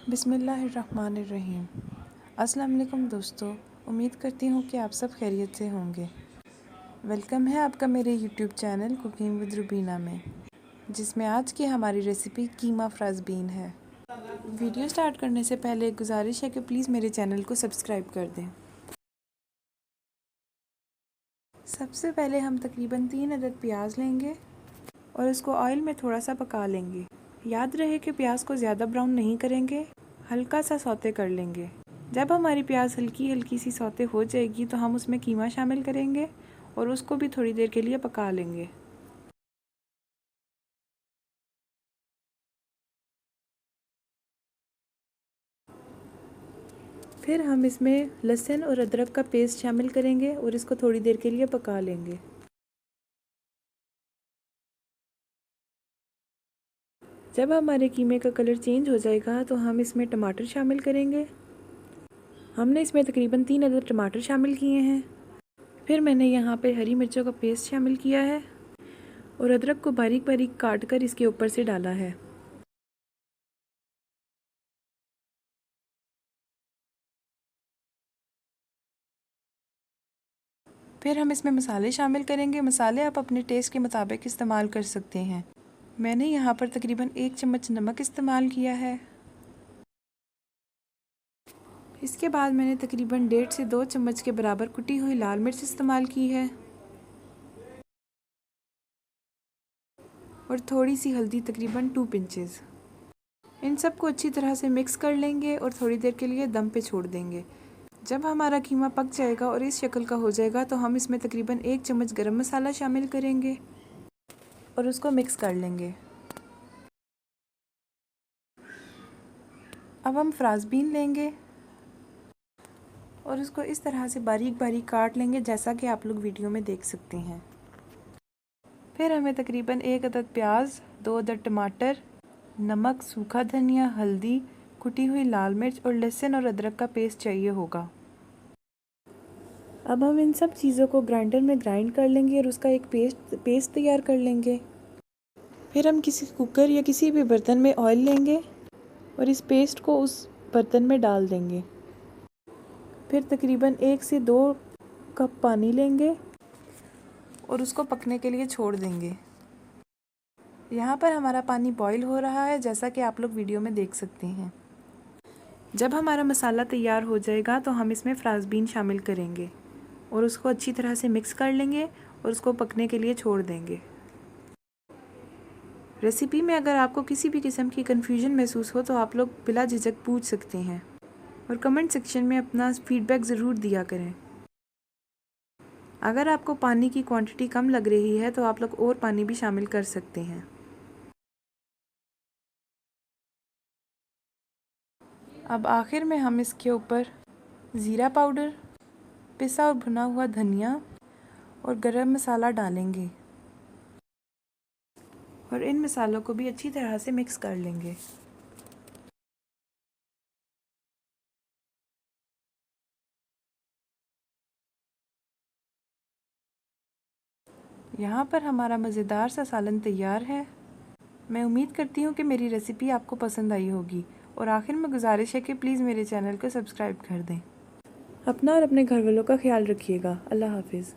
बिस्मिल्लाहिर्रहमानिर्रहीम। अस्सलाम वालेकुम दोस्तों, उम्मीद करती हूँ कि आप सब खैरियत से होंगे। वेलकम है आपका मेरे YouTube channel cooking with Rubina में, जिसमें आज की हमारी रेसिपी कीमा फ्राज़बीन है। वीडियो स्टार्ट करने से पहले एक गुजारिश है कि प्लीज़ मेरे चैनल को सब्सक्राइब कर दें। सबसे पहले हम तकरीबन 3 अदद प्याज लेंगे और इसको ऑयल में थोड़ा सा पका लेंगे। याद रहे कि प्याज को ज़्यादा ब्राउन नहीं करेंगे, हल्का सा सौते कर लेंगे। जब हमारी प्याज हल्की हल्की सी सौते हो जाएगी तो हम उसमें कीमा शामिल करेंगे और उसको भी थोड़ी देर के लिए पका लेंगे। फिर हम इसमें लहसुन और अदरक का पेस्ट शामिल करेंगे और इसको थोड़ी देर के लिए पका लेंगे। जब हमारे कीमे का कलर चेंज हो जाएगा तो हम इसमें टमाटर शामिल करेंगे। हमने इसमें तकरीबन 3 अदद टमाटर शामिल किए हैं। फिर मैंने यहाँ पे हरी मिर्चों का पेस्ट शामिल किया है और अदरक को बारीक बारीक काट कर इसके ऊपर से डाला है। फिर हम इसमें मसाले शामिल करेंगे। मसाले आप अपने टेस्ट के मुताबिक इस्तेमाल कर सकते हैं। मैंने यहाँ पर तकरीबन 1 चम्मच नमक इस्तेमाल किया है। इसके बाद मैंने तकरीबन 1.5 से 2 चम्मच के बराबर कुटी हुई लाल मिर्च इस्तेमाल की है और थोड़ी सी हल्दी तकरीबन 2 पिंचेस। इन सब को अच्छी तरह से मिक्स कर लेंगे और थोड़ी देर के लिए दम पे छोड़ देंगे। जब हमारा कीमा पक जाएगा और इस शक्ल का हो जाएगा तो हम इसमें तकरीबन 1 चम्मच गरम मसाला शामिल करेंगे और उसको मिक्स कर लेंगे। अब हम फ्राज़बीन लेंगे और उसको इस तरह से बारीक बारीक काट लेंगे, जैसा कि आप लोग वीडियो में देख सकते हैं। फिर हमें तकरीबन 1 अदद प्याज, 2 अदद टमाटर, नमक, सूखा धनिया, हल्दी, कुटी हुई लाल मिर्च और लहसुन और अदरक का पेस्ट चाहिए होगा। अब हम इन सब चीज़ों को ग्राइंडर में ग्राइंड कर लेंगे और उसका एक पेस्ट तैयार कर लेंगे। फिर हम किसी कुकर या किसी भी बर्तन में ऑयल लेंगे और इस पेस्ट को उस बर्तन में डाल देंगे। फिर तकरीबन 1 से 2 कप पानी लेंगे और उसको पकने के लिए छोड़ देंगे। यहाँ पर हमारा पानी बॉईल हो रहा है, जैसा कि आप लोग वीडियो में देख सकते हैं। जब हमारा मसाला तैयार हो जाएगा तो हम इसमें फ्राज़बीन शामिल करेंगे और उसको अच्छी तरह से मिक्स कर लेंगे और उसको पकने के लिए छोड़ देंगे। रेसिपी में अगर आपको किसी भी किस्म की कन्फ्यूजन महसूस हो तो आप लोग बिला झिझक पूछ सकते हैं और कमेंट सेक्शन में अपना फीडबैक ज़रूर दिया करें। अगर आपको पानी की क्वांटिटी कम लग रही है तो आप लोग और पानी भी शामिल कर सकते हैं। अब आखिर में हम इसके ऊपर ज़ीरा पाउडर, पिसा और भुना हुआ धनिया और गरम मसाला डालेंगे और इन मसालों को भी अच्छी तरह से मिक्स कर लेंगे। यहाँ पर हमारा मज़ेदार सा सालन तैयार है। मैं उम्मीद करती हूँ कि मेरी रेसिपी आपको पसंद आई होगी और आखिर में गुजारिश है कि प्लीज़ मेरे चैनल को सब्सक्राइब कर दें। अपना और अपने घर वालों का ख्याल रखिएगा। अल्लाह हाफिज़।